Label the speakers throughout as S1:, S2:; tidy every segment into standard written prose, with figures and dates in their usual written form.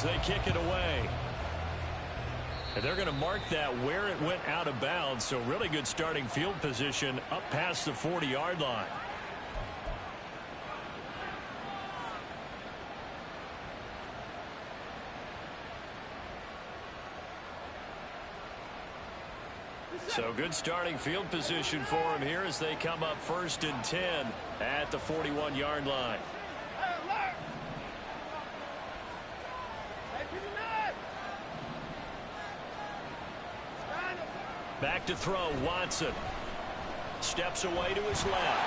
S1: they kick it away. And they're going to mark that where it went out of bounds, so really good starting field position up past the 40-yard line. So good starting field position for him here as they come up 1st and 10 at the 41-yard line. Back to throw, Watson. Steps away to his left.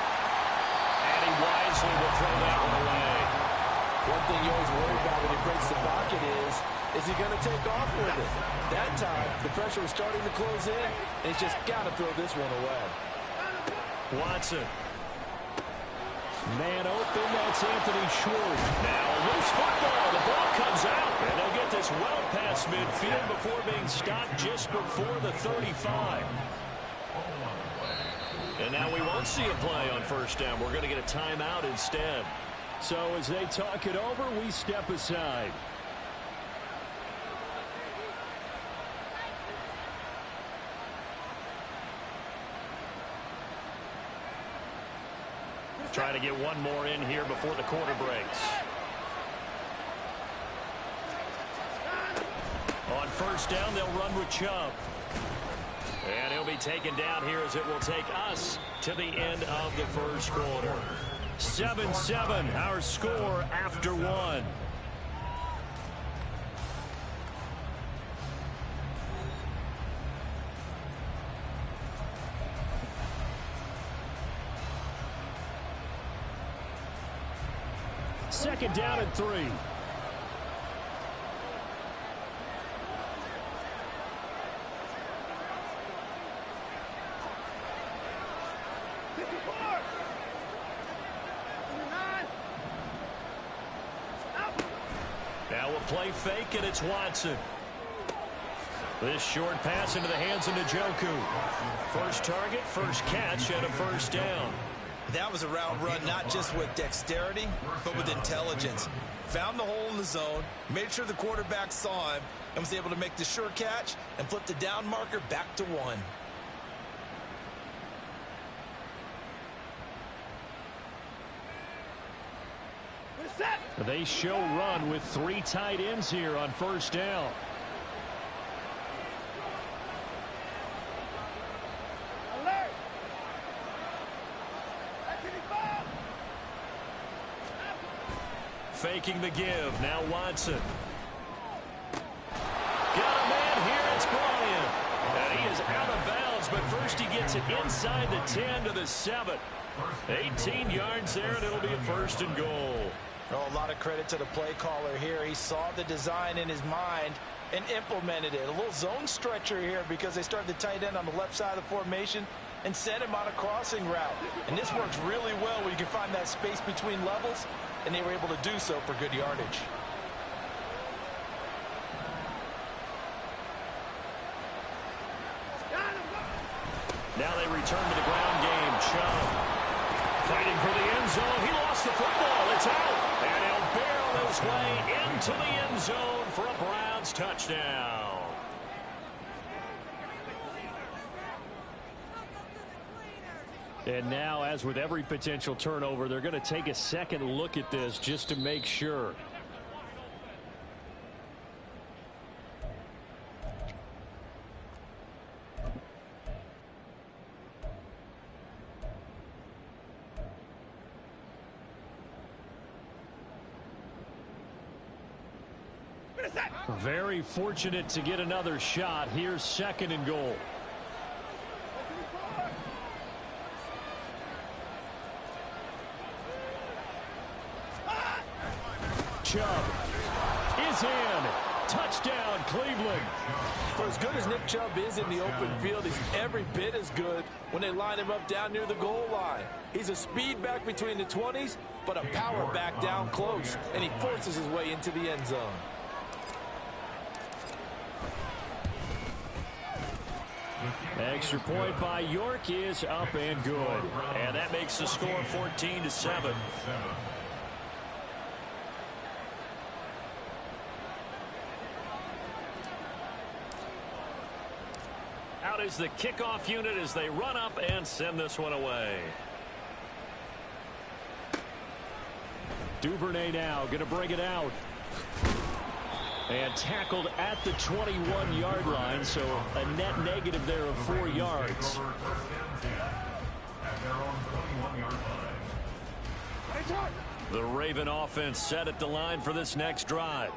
S1: And he wisely will throw that one away.
S2: One thing you always worry about when he breaks the pocket is he going to take off with it? That time, the pressure was starting to close in, and he's just got to throw this one away.
S1: Watson. Man open, that's Anthony Schwartz. Now a loose football, the ball comes out, and they'll get this well past midfield before being stopped just before the 35. And now we won't see a play on 1st down. We're going to get a timeout instead. So as they talk it over, we step aside. Try to get one more in here before the quarter breaks. On 1st down, they'll run with Chubb. And he'll be taken down here as it will take us to the end of the 1st quarter. 7-7, our score after 1. Second down and 3. Now we'll play fake, and it's Watson. This short pass into the hands of Njoku. First target, first catch, and a 1st down.
S3: That was a route run not just with dexterity, but with intelligence. Found the hole in the zone, made sure the quarterback saw him, and was able to make the sure catch and flip the down marker back to 1.
S1: They show run with 3 tight ends here on 1st down. Faking the give. Now Watson. Got a man here. It's Bryant. And he is out of bounds, but first he gets it inside the 10 to the 7. 18 yards there, and it'll be a 1st and goal.
S2: Oh, a lot of credit to the play caller here. He saw the design in his mind and implemented it. A little zone stretcher here because they started the tight end on the left side of the formation and sent him on a crossing route. And this works really well where you can find that space between levels, and they were able to do so for good yardage.
S1: Now they return to the ground game. Chubb fighting for the end zone. He lost the football. It's out. And he'll barrel his way into the end zone for a Browns touchdown. And now, as with every potential turnover, they're going to take a second look at this just to make sure. Very fortunate to get another shot. Here's 2nd and goal. Chubb is in. Touchdown, Cleveland.
S2: For as good as Nick Chubb is in the open field, he's every bit as good when they line him up down near the goal line. He's a speed back between the 20s, but a power back down close, and he forces his way into the end zone.
S1: Extra point by York is up and good. And that makes the score 14-7. Out is the kickoff unit as they run up and send this one away. Duvernay now going to bring it out. And tackled at the 21-yard line, so a net negative there of 4 yards. The Raven offense set at the line for this next drive.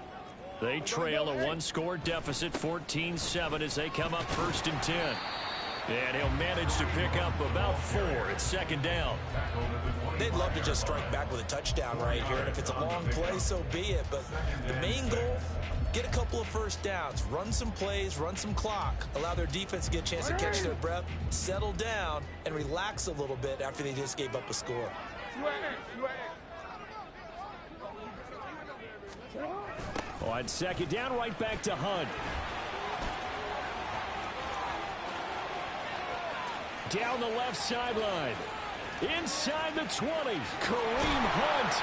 S1: They trail a one-score deficit, 14-7, as they come up 1st and 10. And he'll manage to pick up about 4. It's 2nd down.
S2: They'd love to just strike back with a touchdown right here, and if it's a long play, so be it. But the main goal, get a couple of first downs, run some plays, run some clock, allow their defense to get a chance to catch their breath, settle down, and relax a little bit after they just gave up a score.
S1: On 2nd down, right back to Hunt. Down the left sideline. Inside the 20. Kareem Hunt.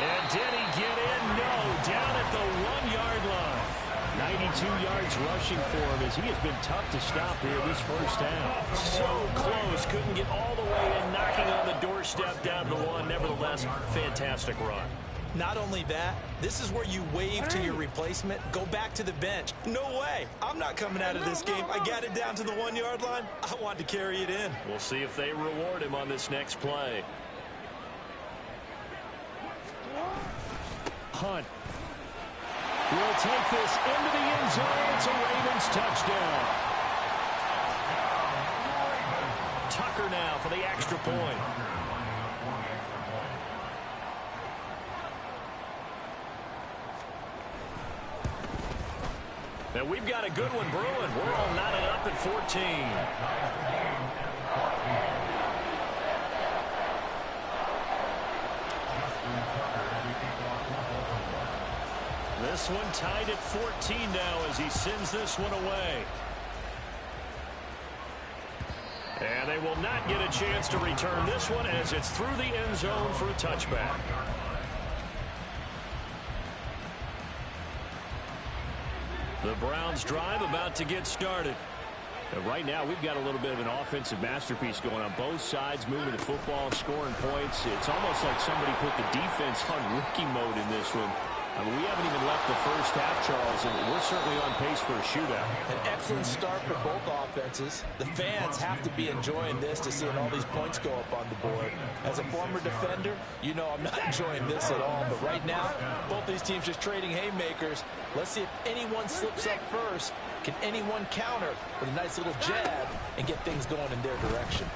S1: And did he get in? No. Down at the 1-yard line. 92 yards rushing for him as he has been tough to stop here this first half. So close. Couldn't get all the way in, knocking on the doorstep down to the 1. Nevertheless, fantastic run.
S2: Not only that, this is where you wave to your replacement, go back to the bench. No way. I'm not coming out of this game. I got it down to the 1-yard line. I wanted to carry it in.
S1: We'll see if they reward him on this next play. Hunt will take this into the end zone. It's a Ravens touchdown. Tucker now for the extra point. And we've got a good one brewing. We're all knotted up at 14. This one tied at 14 now as he sends this one away. And they will not get a chance to return this one as it's through the end zone for a touchback. The Browns drive about to get started. And right now we've got a little bit of an offensive masterpiece going on both sides, moving the football, scoring points. It's almost like somebody put the defense on rookie mode in this one. I mean, we haven't even left the first half, Charles, and we're certainly on pace for a shootout.
S2: An excellent start for both offenses. The fans have to be enjoying this to seeing all these points go up on the board. As a former defender, you know I'm not enjoying this at all. But right now, both these teams just trading haymakers. Let's see if anyone slips up first. Can anyone counter with a nice little jab and get things going in their direction?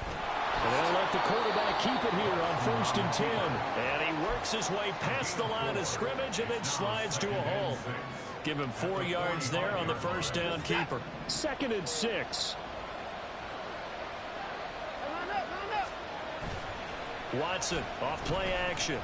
S1: And they'll let the quarterback keep it here on 1st and 10. And he works his way past the line of scrimmage and then slides to a hole. Give him 4 yards there on the first down keeper. 2nd and 6. Watson off play action.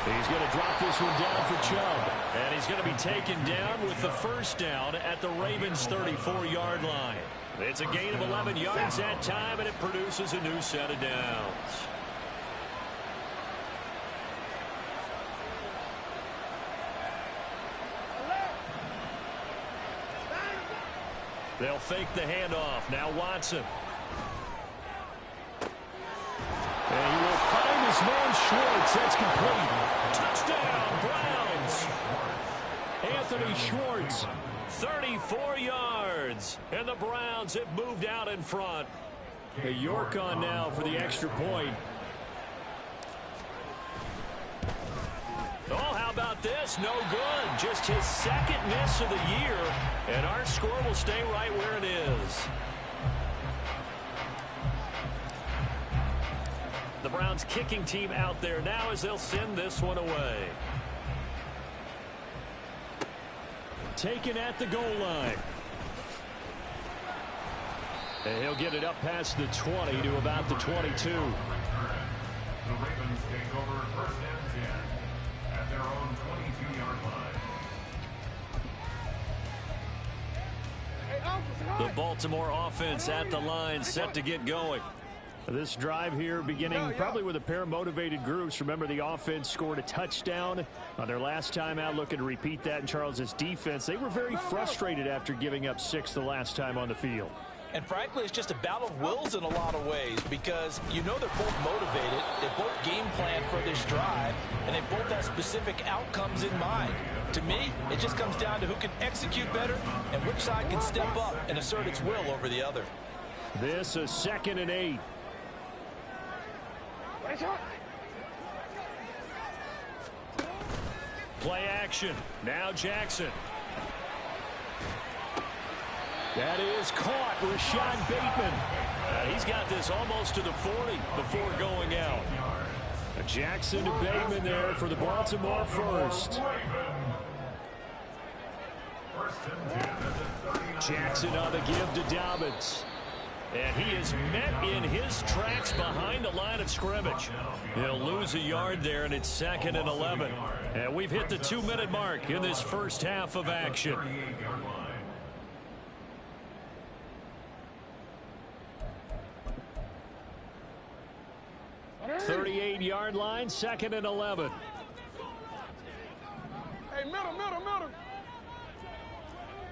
S1: He's going to drop this one down for Chubb. And he's going to be taken down with the first down at the Ravens' 34-yard line. It's a gain of 11 yards that time, and it produces a new set of downs. They'll fake the handoff. Now Watson. And he will find his man Schwartz. That's complete. Touchdown, Browns. Anthony Schwartz, 34 yards. And the Browns have moved out in front. A York on now for the extra point. Oh, how about this? No good. Just his second miss of the year. And our score will stay right where it is. The Browns kicking team out there now as they'll send this one away. Taken at the goal line. And he'll get it up past the 20 to about the 22.
S4: The Ravens take over 1st and 10 at their own 22-yard line.
S1: The Baltimore offense at the line, set to get going. This drive here beginning probably with a pair of motivated groups. Remember, the offense scored a touchdown on their last time out, looking to repeat that in Charles' defense. They were very frustrated after giving up 6 the last time on the field.
S2: And frankly, it's just a battle of wills in a lot of ways because you know they're both motivated, they both game plan for this drive, and they both have specific outcomes in mind. To me, it just comes down to who can execute better and which side can step up and assert its will over the other.
S1: This is 2nd and 8. Play action. Now Jackson. That is caught. Rashad Bateman. He's got this almost to the 40 before going out. Jackson to Bateman there for the Baltimore first. Jackson on the give to Dobbins. And he is met in his tracks behind the line of scrimmage. He'll lose a yard there, and it's 2nd and 11. And we've hit the 2-minute mark in this first half of action. .38-yard line, 2nd and 11.
S5: Hey, middle.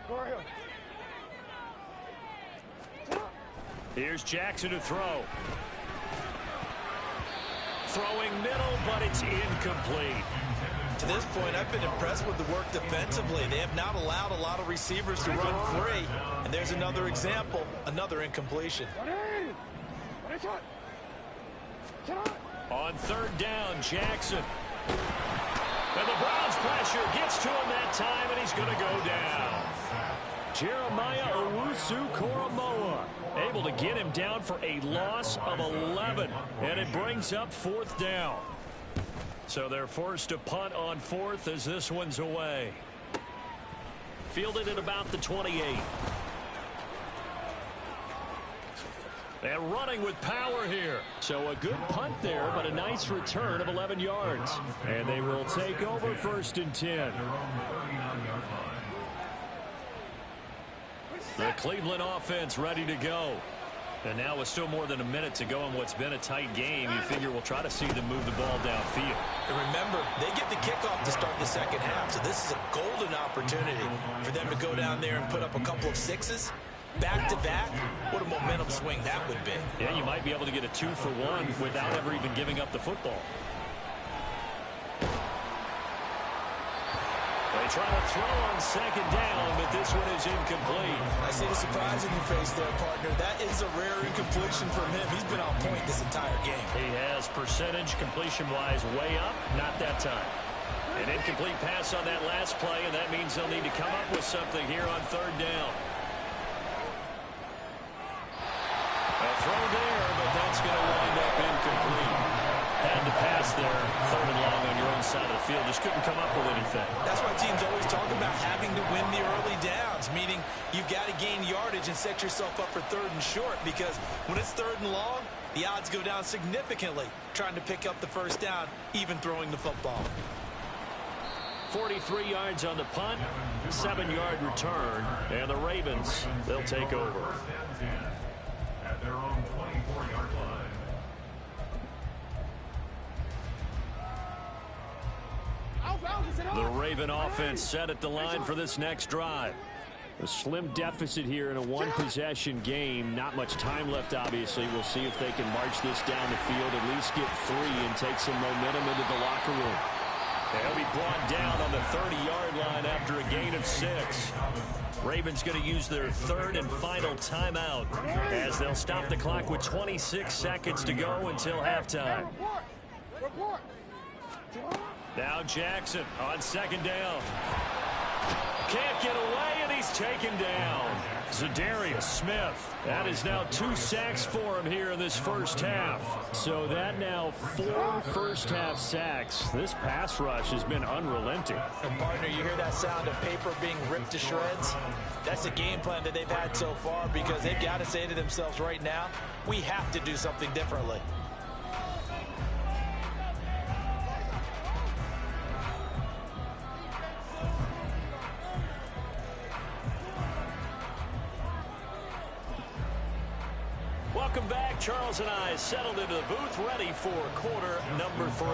S5: Go right here.
S1: Here's Jackson to throw. Throwing middle, but it's incomplete.
S3: To this point, I've been impressed with the work defensively. They have not allowed a lot of receivers to run free. And there's another example, another incompletion.
S1: On 3rd down, Jackson. And the Browns pressure gets to him that time, and he's going to go down. Jeremiah Owusu-Koramoah able to get him down for a loss of 11, and it brings up 4th down. So they're forced to punt on 4th as this one's away. Fielded at about the 28. And running with power here. So a good punt there, but a nice return of 11 yards. And they will take over 1st and 10. The Cleveland offense ready to go. And now with still more than a minute to go in what's been a tight game, you figure we'll try to see them move the ball downfield.
S3: And remember, they get the kickoff to start the second half, so this is a golden opportunity for them to go down there and put up a couple of 6s. Back-to-back, what a momentum swing that would be.
S1: Yeah, you might be able to get a 2-for-1 without ever even giving up the football. They try to throw on 2nd down, but this one is incomplete.
S3: I see the surprise in your face there, partner. That is a rare incompletion from him. He's been on point this entire game.
S1: He has percentage completion-wise way up, not that time. An incomplete pass on that last play, and that means they'll need to come up with something here on 3rd down. A throw there, but that's going to wind up incomplete. Had to pass there, 3rd and long on your own side of the field. Just couldn't come up with anything.
S3: That's why teams always talk about having to win the early downs, meaning you've got to gain yardage and set yourself up for 3rd and short, because when it's 3rd and long, the odds go down significantly trying to pick up the 1st down, even throwing the football.
S1: 43 yards on the punt, 7-yard return, and the Ravens, they'll take over.
S4: At their own 24-yard line.
S1: The Raven offense set at the line for this next drive. A slim deficit here in a one-possession game. Not much time left, obviously. We'll see if they can march this down the field, at least get 3 and take some momentum into the locker room. They'll be brought down on the 30-yard line after a gain of 6. Ravens going to use their 3rd and final timeout as they'll stop the clock with 26 seconds to go until halftime. Now Jackson on 2nd down. Can't get away, and he's taken down. Zadarius Smith. That is now 2 sacks for him here in this first half. So that now 4 first-half sacks. This pass rush has been unrelenting.
S2: And partner, you hear that sound of paper being ripped to shreds? That's the game plan that they've had so far, because they've got to say to themselves right now, we have to do something differently.
S1: Welcome back Charles and I settled into the booth, ready for quarter number 3.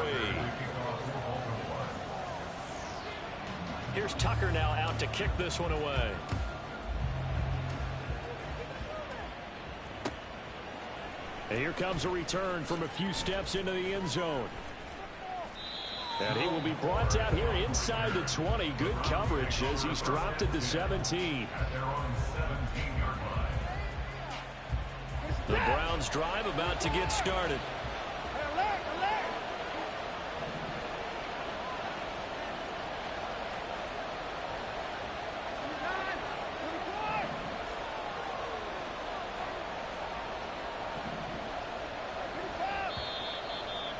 S1: Here's Tucker now out to kick this one away. And here comes a return from a few steps into the end zone. And he will be brought down here inside the 20. Good coverage as he's dropped at the 17. The Browns drive about to get started.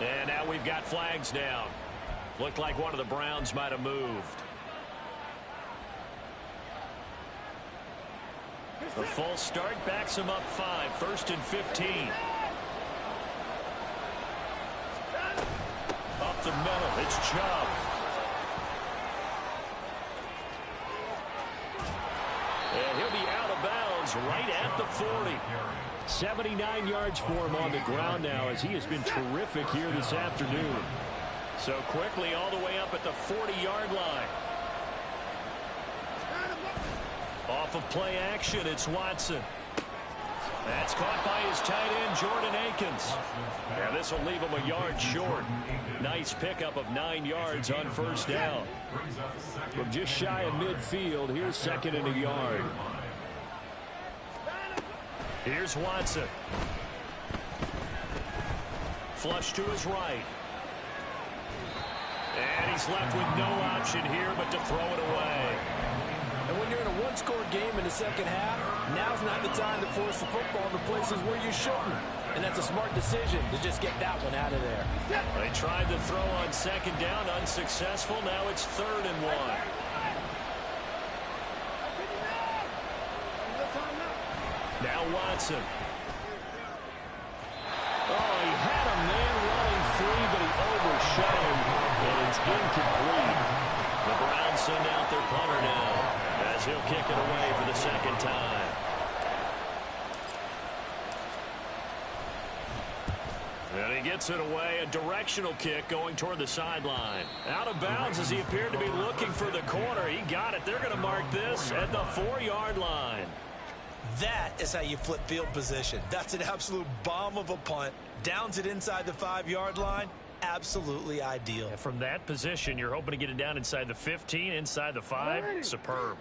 S1: And now we've got flags down. Looked like one of the Browns might have moved. The full start backs him up 5. 1st and 15. Up the middle. It's Chubb. And he'll be out of bounds right at the 40. 79 yards for him on the ground now as he has been terrific here this afternoon. So quickly all the way up at the 40-yard line. Off of play action, it's Watson. That's caught by his tight end, Jordan Akins. And this will leave him a yard short. Nice pickup of 9 yards on first down. From just shy of midfield, here's 2nd and a yard. Here's Watson. Flush to his right. And he's left with no option here but to throw it away.
S2: And when you're in a one-score game in the second half, now's not the time to force the football to places where you shouldn't. And that's a smart decision to just get that one out of there.
S1: They tried to throw on 2nd down, unsuccessful. Now it's 3rd and 1. Now Watson. Oh, he had a man running free, but he overshot him, and it's incomplete. The Browns send out their punter now as he'll kick it away for the 2nd time. And he gets it away, a directional kick going toward the sideline. Out of bounds as he appeared to be looking for the corner. He got it. They're going to mark this at the 4-yard line.
S3: That is how you flip field position. That's an absolute bomb of a punt. Downs it inside the 5-yard line. Absolutely ideal.
S1: And from that position, you're hoping to get it down inside the 15, inside the 5. Superb.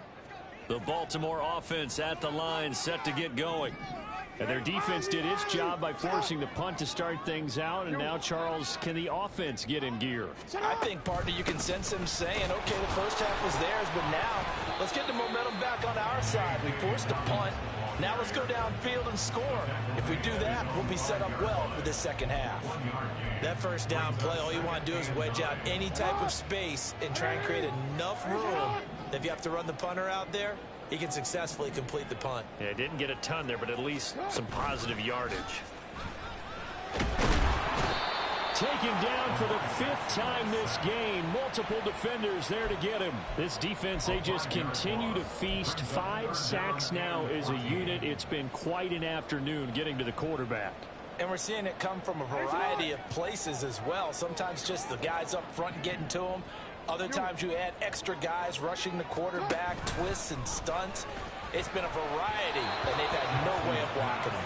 S1: The Baltimore offense at the line, set to get going. And their defense did its job by forcing the punt to start things out. And now, Charles, can the offense get in gear?
S2: I think, partner, you can sense them saying, okay, the first half was theirs, but now let's get the momentum back on our side. We forced a punt. Now let's go downfield and score. If we do that, we'll be set up well for this second half.
S3: That first down play, all you want to do is wedge out any type of space and try and create enough room that if you have to run the punter out there, he can successfully complete the punt.
S1: Yeah, didn't get a ton there, but at least some positive yardage. Taken down for the 5th time this game. Multiple defenders there to get him. This defense, they just continue to feast. 5 sacks now as a unit. It's been quite an afternoon getting to the quarterback.
S2: And we're seeing it come from a variety of places as well. Sometimes just the guys up front getting to him. Other times you add extra guys rushing the quarterback, twists and stunts. It's been a variety, and they've had no way of blocking him.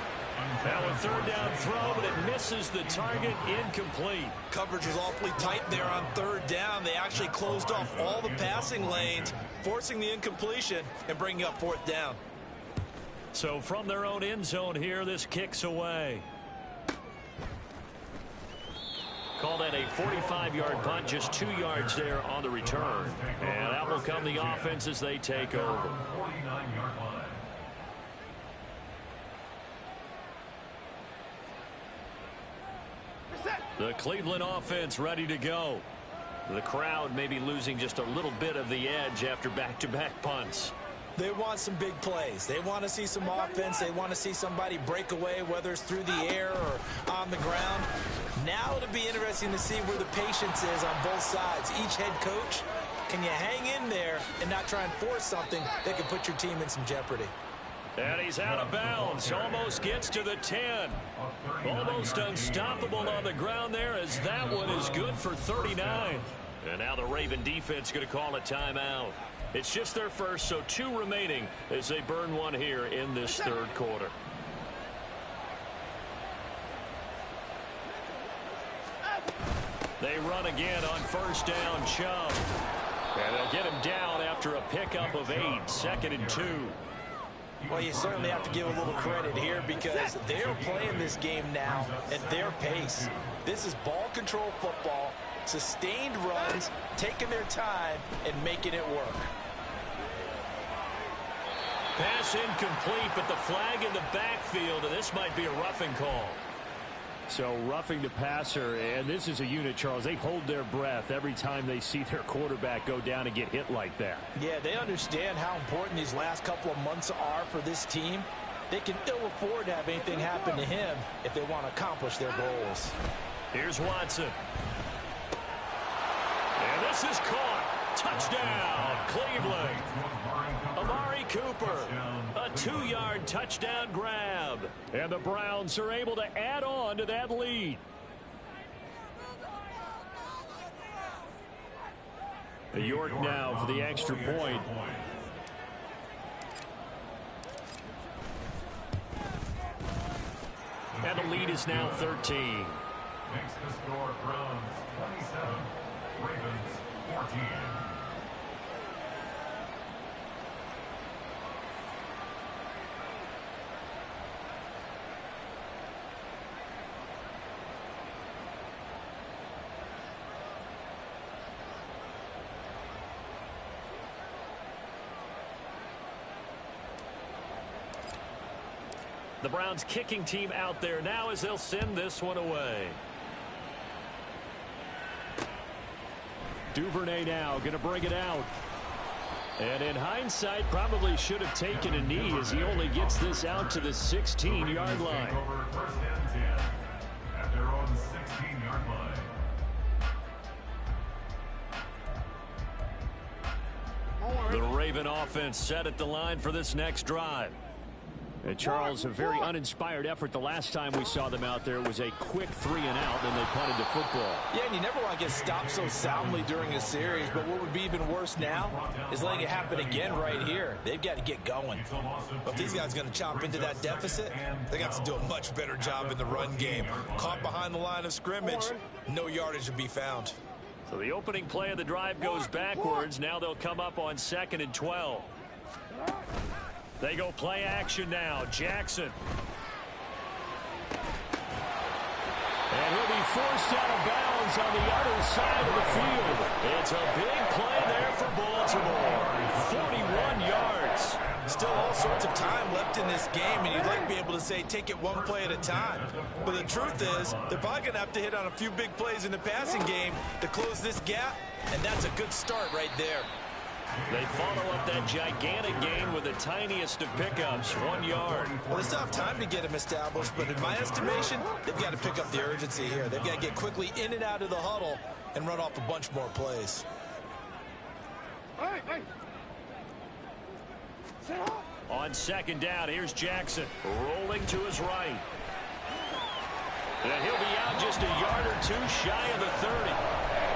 S1: Now a 3rd down throw, but it misses the target, incomplete.
S3: Coverage was awfully tight there on 3rd down. They actually closed off all the passing lanes, forcing the incompletion and bringing up 4th down.
S1: So from their own end zone here, this kicks away. Call that a 45-yard punt, just 2 yards there on the return. And that will come the offense as they take over.
S4: 49-yard line.
S1: The Cleveland offense ready to go. The crowd may be losing just a little bit of the edge after back-to-back punts.
S3: They want some big plays. They want to see some offense. They want to see somebody break away, whether it's through the air or on the ground. Now it'll be interesting to see where the patience is on both sides. Each head coach, can you hang in there and not try and force something that could put your team in some jeopardy?
S1: And he's out of bounds. Almost gets to the 10. Almost unstoppable on the ground there, as that one is good for 39. And now the Raven defense going to call a timeout. It's just their first, so 2 remaining as they burn one here in this third quarter. They run again on first down. Chubb. And they'll get him down after a pickup of 8. 2nd and 2.
S2: Well, you certainly have to give a little credit here because they're playing this game now at their pace. This is ball control football, sustained runs, taking their time, and making it work.
S1: Pass incomplete, but the flag in the backfield, and this might be a roughing call. So roughing the passer, and this is a unit, Charles. They hold their breath every time they see their quarterback go down and get hit like that.
S2: Yeah, they understand how important these last couple of months are for this team. They can ill afford to have anything happen to him if they want to accomplish their goals.
S1: Here's Watson. And this is caught. Touchdown, Cleveland. Amari Cooper, a 2-yard touchdown grab. And the Browns are able to add on to that lead. York now for the extra point. And the lead is now 13.
S4: Makes the score Browns 27, Ravens 14.
S1: The Browns kicking team out there now as they'll send this one away. Duvernay now going to bring it out. And in hindsight, probably should have taken a knee as he only gets this out to the 16-yard line.
S4: Over first and 10 at their own 16-yard line.
S1: The Raven offense set at the line for this next drive. And Charles, a very uninspired effort. The last time we saw them out there was a quick 3 and out, and they punted the football.
S2: Yeah, and you never want to get stopped so soundly during a series, but what would be even worse now is letting it happen again right here. They've got to get going.
S3: But if these guys are going to chop into that deficit, they got to do a much better job in the run game. Caught behind the line of scrimmage, no yardage to be found.
S1: So the opening play of the drive goes backwards. Now they'll come up on 2nd and 12. They go play action now. Jackson. And he'll be forced out of bounds on the other side of the field. It's a big play there for Baltimore. 41 yards.
S3: Still all sorts of time left in this game, and you'd like to be able to say take it one play at a time. But the truth is, they're probably going to have to hit on a few big plays in the passing game to close this gap, and that's a good start right there.
S1: They follow up that gigantic gain with the tiniest of pickups, 1 yard.
S3: Well, they still have time to get them established, but in my estimation, they've got to pick up the urgency here. They've got to get quickly in and out of the huddle and run off a bunch more plays.
S1: On 2nd down, here's Jackson rolling to his right. And he'll be out just a yard or 2 shy of the 30.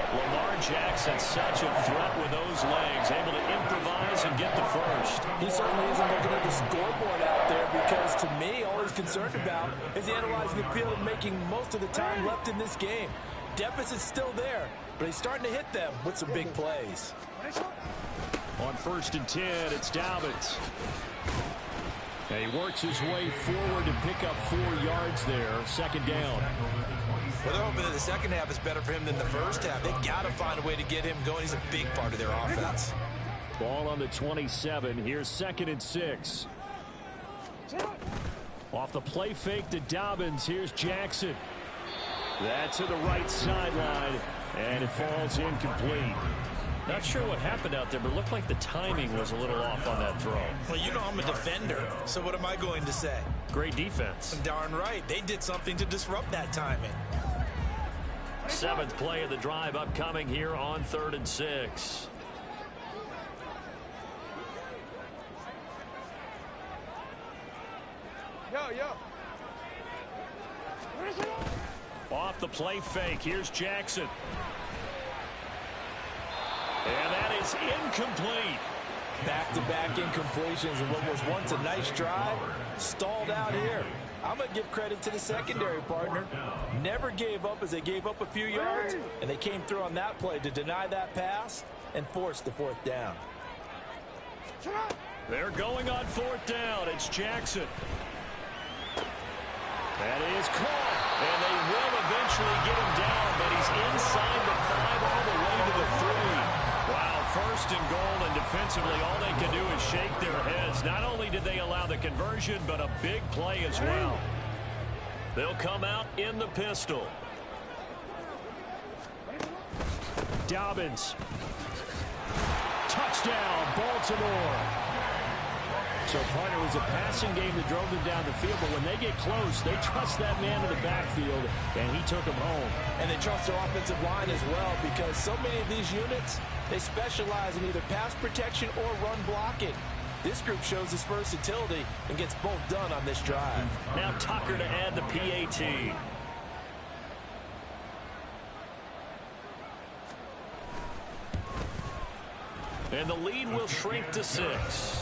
S1: Lamar Jackson, such a threat with those legs, able to improvise and get the first.
S2: He certainly isn't looking at the scoreboard out there because, to me, all he's concerned about is analyzing the field and making most of the time left in this game. Deficit's still there, but he's starting to hit them with some big plays.
S1: On 1st and 10, it's Dobbins. And he works his way forward to pick up 4 yards there. 2nd down.
S3: Well, they're hoping that the second half is better for him than the first half. They've got to find a way to get him going. He's a big part of their offense.
S1: Ball on the 27. Here's 2nd and 6. Off the play fake to Dobbins. Here's Jackson. That's to the right sideline, and it falls incomplete. Not sure what happened out there, but it looked like the timing was a little off on that throw.
S3: Well, you know I'm a defender, so what am I going to say?
S1: Great defense.
S3: Darn right. They did something to disrupt that timing.
S1: 7th play of the drive upcoming here on 3rd and 6. Off the play fake, here's Jackson. And that is incomplete.
S2: Back-to-back incompletions and what was once a nice drive stalled out here. I'm going to give credit to the secondary partner. Never gave up as they gave up a few yards, and they came through on that play to deny that pass and force the fourth down.
S1: They're going on fourth down. It's Jackson. That is caught, and they will eventually get him down, but he's inside the 5 all the way to the 3. Wow, first and goal, and defensively all they can do is shake their heads. Not only did they allow the conversion, but a big play as well. They'll come out in the pistol. Dobbins. Touchdown, Baltimore. So, partner, it was a passing game that drove them down the field, but when they get close, they trust that man in the backfield, and he took them home.
S2: And they trust their offensive line as well, because so many of these units, they specialize in either pass protection or run blocking. This group shows its versatility and gets both done on this drive.
S1: Now Tucker to add the PAT. And the lead will shrink to 6.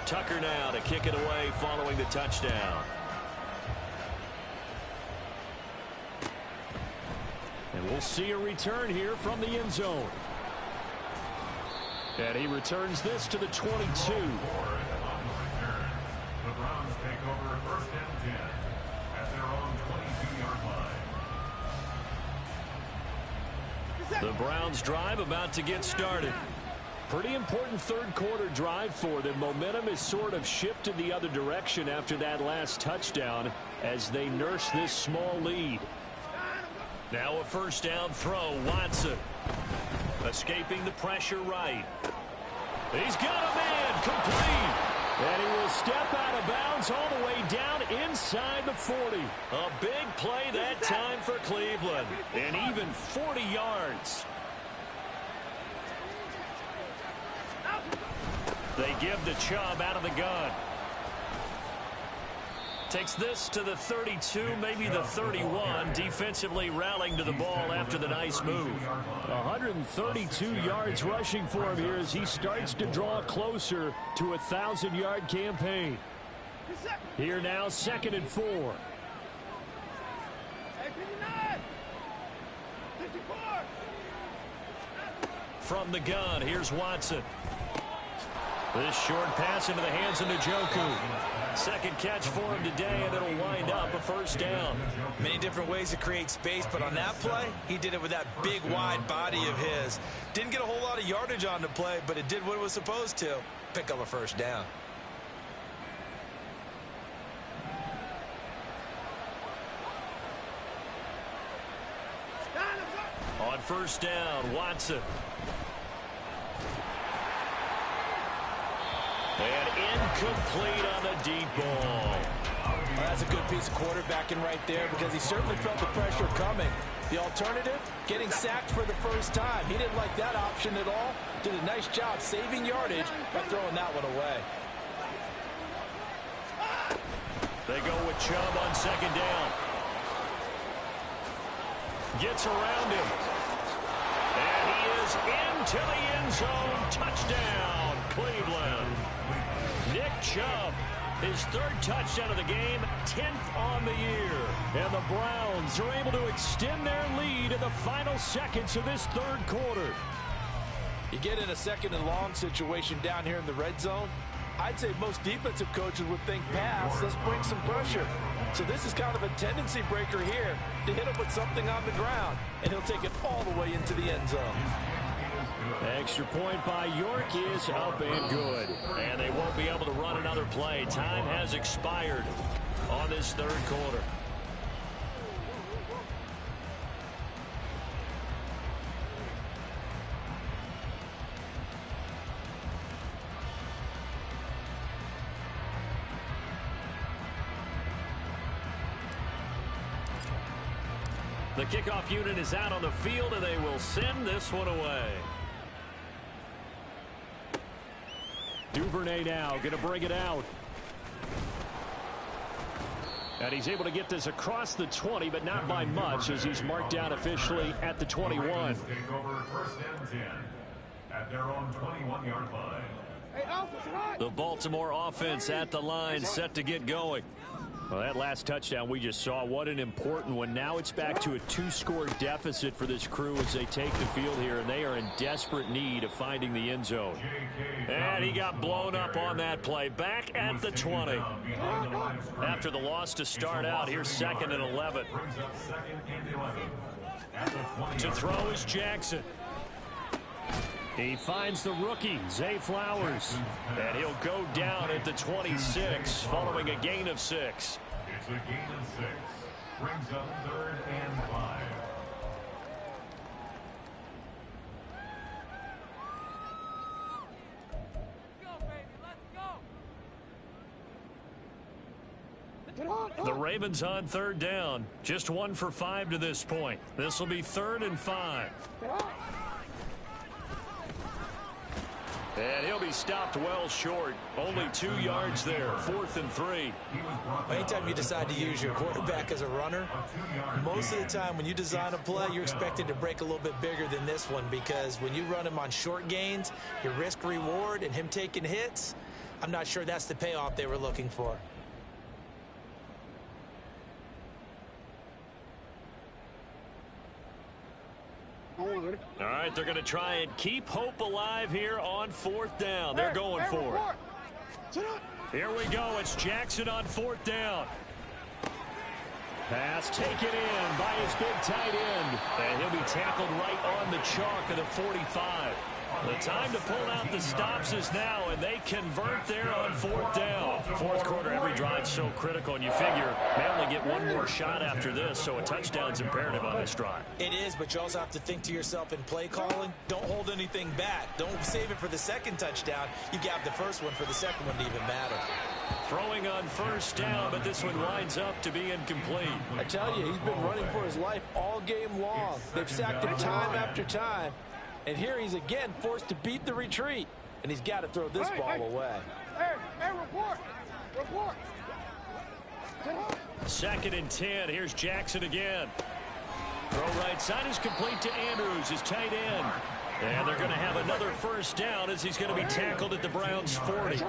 S1: Tucker now to kick it away following the touchdown. And we'll see a return here from the end zone. And he returns this to the 22.
S4: The Browns take over first and 10 at their own 22-yard line.
S1: The Browns drive about to get started. Pretty important third quarter drive for them. Momentum is sort of shifted the other direction after that last touchdown as they nurse this small lead. Now a first down throw. Watson escaping the pressure right. He's got a man complete. And he will step out of bounds all the way down inside the 40. A big play that time for Cleveland. And even 40 yards. They give the Chubb out of the gun. Takes this to the 32, maybe the 31. Defensively rallying to the ball after the nice move. 132 yards rushing for him here as he starts to draw closer to a 1,000-yard campaign. Here now, 2nd and 4. From the gun, here's Watson. This short pass into the hands of Njoku. Second catch for him today, and it'll wind up a first down.
S3: Many different ways to create space, but on that play, he did it with that big, wide body of his. Didn't get a whole lot of yardage on the play, but it did what it was supposed to. Pick up a first down.
S1: On first down, Watson. And incomplete on the deep ball.
S2: Well, that's a good piece of quarterbacking right there because he certainly felt the pressure coming. The alternative, getting sacked for the first time. He didn't like that option at all. Did a nice job saving yardage by throwing that one away.
S1: They go with Chubb on second down. Gets around him. And he is into the end zone. Touchdown, Cleveland. Nick Chubb, his 3rd touchdown of the game, 10th on the year. And the Browns are able to extend their lead in the final seconds of this 3rd quarter.
S2: You get in a 2nd and long situation down here in the red zone, I'd say most defensive coaches would think pass, let's bring some pressure. So this is kind of a tendency breaker here to hit him with something on the ground, and he'll take it all the way into the end zone.
S1: Extra point by York is up and good. And they won't be able to run another play. Time has expired on this 3rd quarter. The kickoff unit is out on the field, and they will send this one away. Duvernay now going to bring it out. And he's able to get this across the 20, but not by much, as he's marked down officially at the 21.
S4: Take over first and 10 at their own 21-yard line.
S1: The Baltimore offense at the line, set to get going. Well, that last touchdown we just saw, what an important one. Now it's back to a 2-score deficit for this crew as they take the field here, and they are in desperate need of finding the end zone. And he got blown up on that play. Back at the 20. After the loss to start out, here's 2nd and 11. To throw is Jackson. He finds the rookie, Zay Flowers. And he'll go down at the 26 following a gain of 6.
S4: It's a gain of 6. Brings up 3rd and 5.
S1: The Ravens on 3rd down. Just 1 for 5 to this point. This will be 3rd and 5. And he'll be stopped well short. Only 2 yards there. 4th and 3.
S2: Anytime you decide to use your quarterback as a runner, most of the time when you design a play, you're expected to break a little bit bigger than this one, because when you run him on short gains, your risk reward and him taking hits, I'm not sure that's the payoff they were looking for.
S1: All right, they're going to try and keep hope alive here on 4th down. They're going for it. Here we go. It's Jackson on 4th down. Pass taken in by his big tight end. And he'll be tackled right on the chalk of the 45. The time to pull out the stops is now, and they convert there on 4th down. 4th quarter, every drive so critical, and you figure they only get one more shot after this, so a touchdown's imperative on this drive.
S2: It is, but you also have to think to yourself in play calling, don't hold anything back. Don't save it for the second touchdown. You got the first one for the second one to even matter.
S1: Throwing on 1st down, but this one winds up to be incomplete.
S2: I tell you, he's been running for his life all game long. They've sacked him time after time. And here he's again forced to beat the retreat. And he's got to throw this ball away.
S5: Hey, report.
S1: 2nd and 10. Here's Jackson again. Throw right side is complete to Andrews, his tight end. And they're going to have another 1st down as he's going to be tackled at the Browns' 40.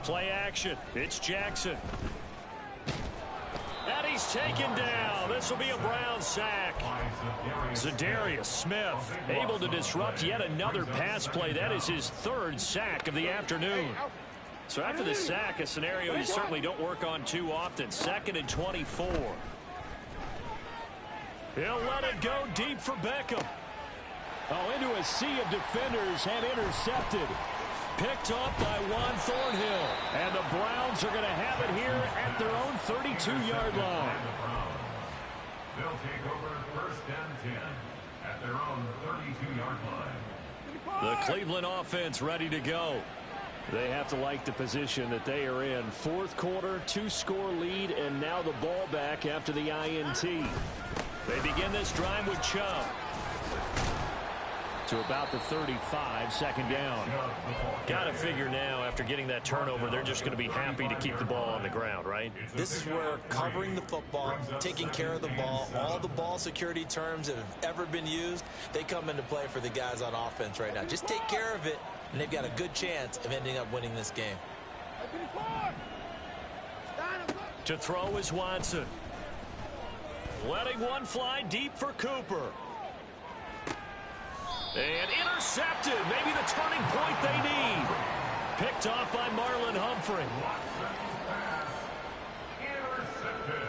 S1: Play action. It's Jackson. And he's taken down. This will be a Brown sack. Zadarius Smith able to disrupt yet another pass play. That is his 3rd sack of the afternoon. So after the sack, a scenario you certainly don't work on too often. 2nd and 24. He'll let it go deep for Beckham. Oh, into a sea of defenders and intercepted. Picked off by Juan Thornhill. And the Browns are going to have it here at their own 32-yard line.
S4: They'll take over 1st and 10 at their own 32-yard line.
S1: The Cleveland offense ready to go. They have to like the position that they are in. 4th quarter, 2-score lead, and now the ball back after the INT. They begin this drive with Chubb. To about the 35, 2nd down. Got to figure now, after getting that turnover, they're just going to be happy to keep the ball on the ground, right?
S2: This is where covering the football, taking care of the ball, all the ball security terms that have ever been used, they come into play for the guys on offense right now. Just take care of it, and they've got a good chance of ending up winning this game.
S1: To throw is Watson. Letting one fly deep for Cooper. And intercepted. Maybe the turning point they need. Picked off by Marlon Humphrey.
S4: Intercepted.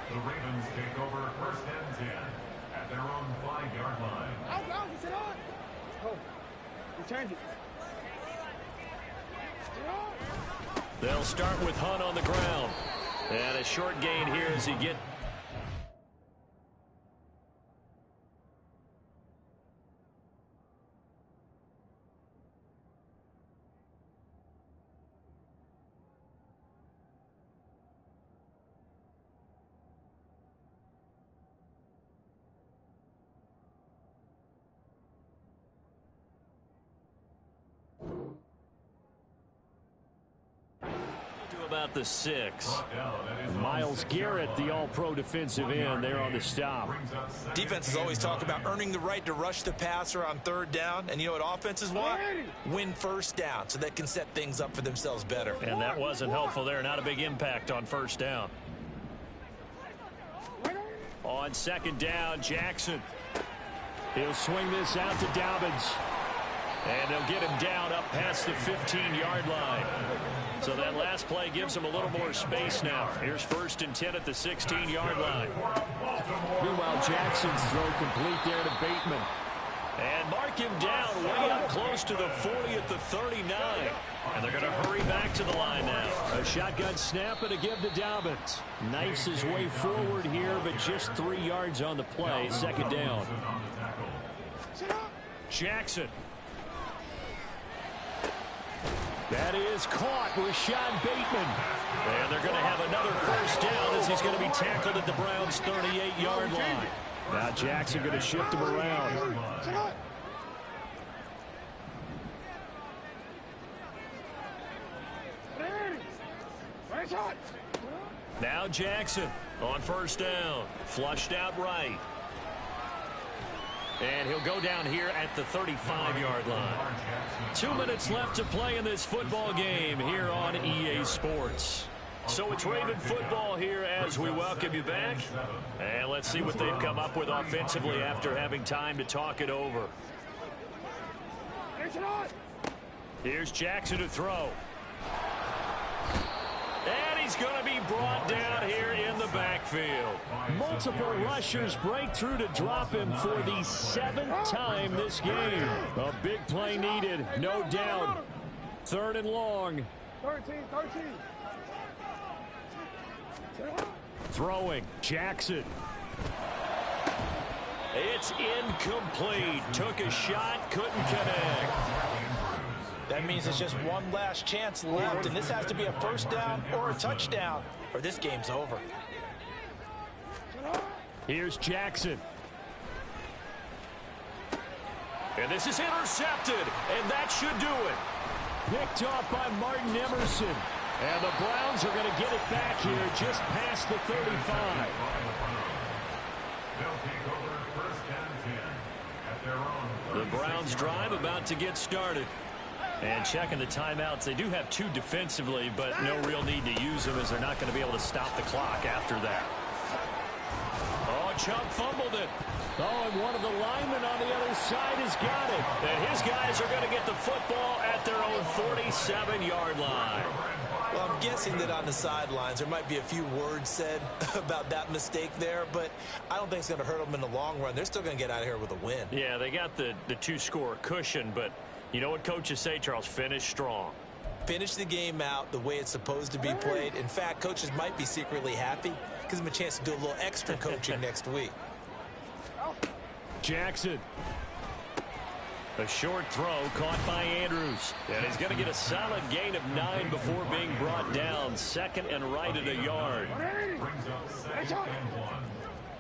S4: The Ravens take over 1st and 10 at their own 5-yard line.
S1: They'll start with Hunt on the ground. And a short gain here as he gets about the 6?
S5: Miles Garrett, the all-pro defensive end, there on the stop.
S3: Defenses always talk about earning the right to rush the passer on 3rd down. And you know what offenses want? Win 1st down so they can set things up for themselves better.
S1: And that wasn't helpful there. Not a big impact on 1st down. On 2nd down, Jackson. He'll swing this out to Dobbins. And they'll get him down up past the 15-yard line. So that last play gives him a little more space now. Here's 1st and 10 at the 16-yard line.
S5: Meanwhile, Jackson's throw complete there to Bateman.
S1: And mark him down way up close to the 40 at the 39. And they're going to hurry back to the line now.
S5: A shotgun snap and a give to Dobbins. Knifes his way forward here, but just 3 yards on the play. 2nd down.
S1: Jackson.
S5: That is caught with Sean Bateman.
S1: And they're going to have another 1st down as he's going to be tackled at the Browns' 38-yard line.
S5: Now Jackson going to shift him around.
S1: Now Jackson on 1st down. Flushed out right. And he'll go down here at the 35-yard line. 2 minutes left to play in this football game here on EA Sports. So it's Raven football here as we welcome you back. And let's see what they've come up with offensively after having time to talk it over. Here's Jackson to throw. And he's going to be brought down here in the backfield.
S5: Multiple rushers break through to drop him for the 7th time this game. A big play needed, no doubt. 3rd and long.
S6: 13.
S5: Throwing, Jackson.
S1: It's incomplete. Took a shot, couldn't connect.
S2: That means it's just one last chance left, and this has to be a 1st down or a touchdown, or this game's over.
S5: Here's Jackson.
S1: And this is intercepted, and that should do it.
S5: Picked off by Martin Emerson. And the Browns are going to get it back here just past the 35.
S1: The Browns drive about to get started. And checking the timeouts, they do have 2 defensively, but no real need to use them as they're not going to be able to stop the clock after that. Oh, Chubb fumbled it.
S5: Oh, and one of the linemen on the other side has got it.
S1: And his guys are going to get the football at their own 47-yard line.
S3: Well, I'm guessing that on the sidelines there might be a few words said about that mistake there, but I don't think it's going to hurt them in the long run. They're still going to get out of here with a win.
S1: Yeah, they got the 2-score cushion, but you know what coaches say, Charles? Finish strong.
S3: Finish the game out the way it's supposed to be played. In fact, coaches might be secretly happy. Gives them a chance to do a little extra coaching next week.
S5: Jackson.
S1: A short throw caught by Andrews. And he's going to get a solid gain of 9 before being brought down. 2nd and right at a yard.
S4: Brings up 2nd and 1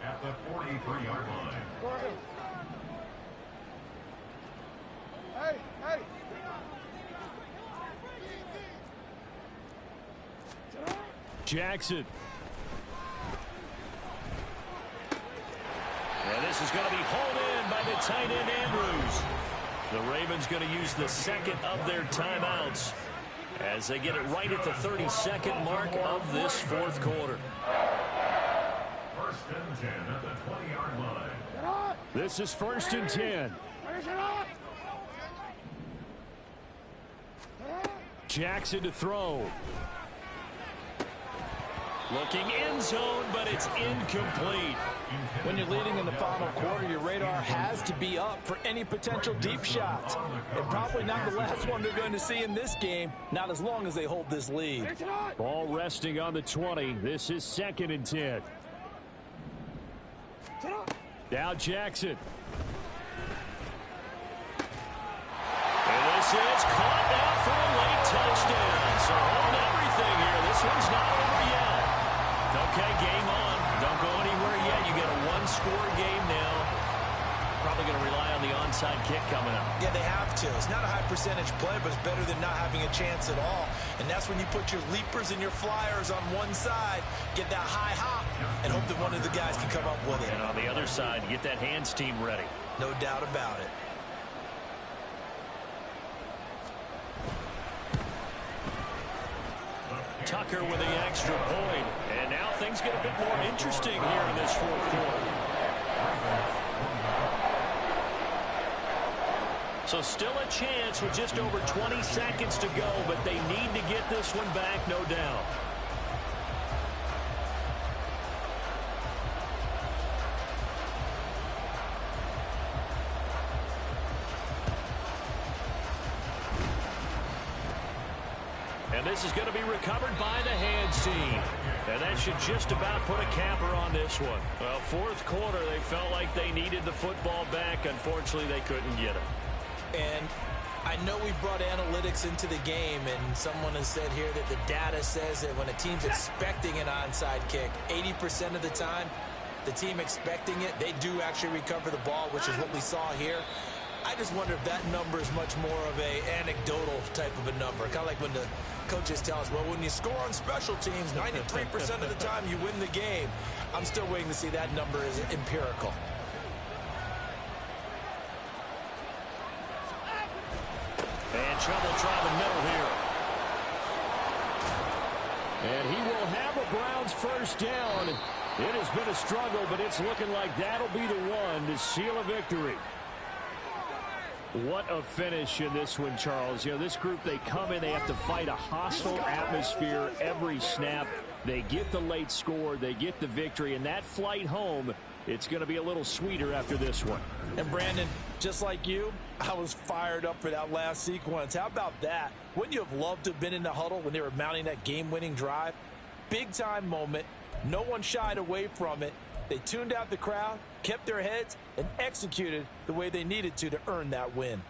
S4: at the 43-yard line.
S6: Hey.
S5: Jackson.
S1: And this is going to be hauled in by the tight end Andrews. The Ravens going to use the 2nd of their timeouts as they get it right at the 32nd mark of this 4th quarter.
S4: 1st and 10 at the 20-yard line.
S5: This is 1st and 10. Jackson to throw.
S1: Looking end zone, but it's incomplete.
S2: When you're leading in the final quarter, your radar has to be up for any potential deep shots. And probably not the last one they're going to see in this game, not as long as they hold this lead.
S5: Ball resting on the 20. This is 2nd and 10. Now Jackson.
S1: And this is caught now for a late touchdown. So on everything here, this one's not over yet. Okay, game on. Don't go anywhere yet. You got a 1-score game now. Probably
S5: probably going to rely on the onside kick coming up.
S2: Yeah, they have to. It's not a high percentage play, but it's better than not having a chance at all. And that's when you put your leapers and your flyers on one side, get that high hop, and hope that one of the guys can come up with it.
S5: And on the other side, get that hands team ready.
S2: No doubt about it.
S5: Tucker with the extra point. And now things get a bit more interesting here in this fourth quarter. So still a chance with just over 20 seconds to go, but they need to get this one back, no doubt. And this is going to be recovered by the hands team. And that should just about put a capper on this one. Well, fourth quarter, they felt like they needed the football back. Unfortunately, they couldn't get it.
S2: And I know we brought analytics into the game, and someone has said here that the data says that when a team's expecting an onside kick, 80% of the time, the team expecting it, they do actually recover the ball, which is what we saw here. I just wonder if that number is much more of a anecdotal type of a number. Kind of like when the coaches tell us, well, when you score on special teams, 93% of the time you win the game. I'm still waiting to see that number is empirical.
S5: And trouble trying the middle here. And he will have a Browns first down. It has been a struggle, but it's looking like that'll be the one to seal a victory. What a finish in this one, Charles. You know, this group, they come in, they have to fight a hostile atmosphere every snap. They get the late score, they get the victory, and that flight home, it's going to be a little sweeter after this one.
S2: And Brandon, just like you, I was fired up for that last sequence. How about that? Wouldn't you have loved to have been in the huddle when they were mounting that game-winning drive? Big-time moment. No one shied away from it. They tuned out the crowd, kept their heads, and executed the way they needed to earn that win.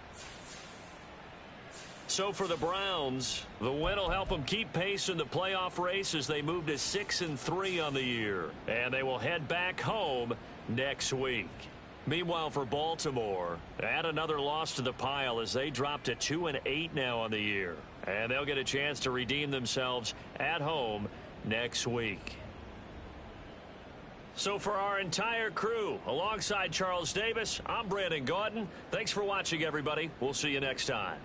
S5: So for the Browns, the win will help them keep pace in the playoff race as they move to 6-3 on the year. And they will head back home next week. Meanwhile, for Baltimore, add another loss to the pile as they drop to 2-8 now on the year. And they'll get a chance to redeem themselves at home next week. So for our entire crew, alongside Charles Davis, I'm Brandon Gaudin. Thanks for watching, everybody. We'll see you next time.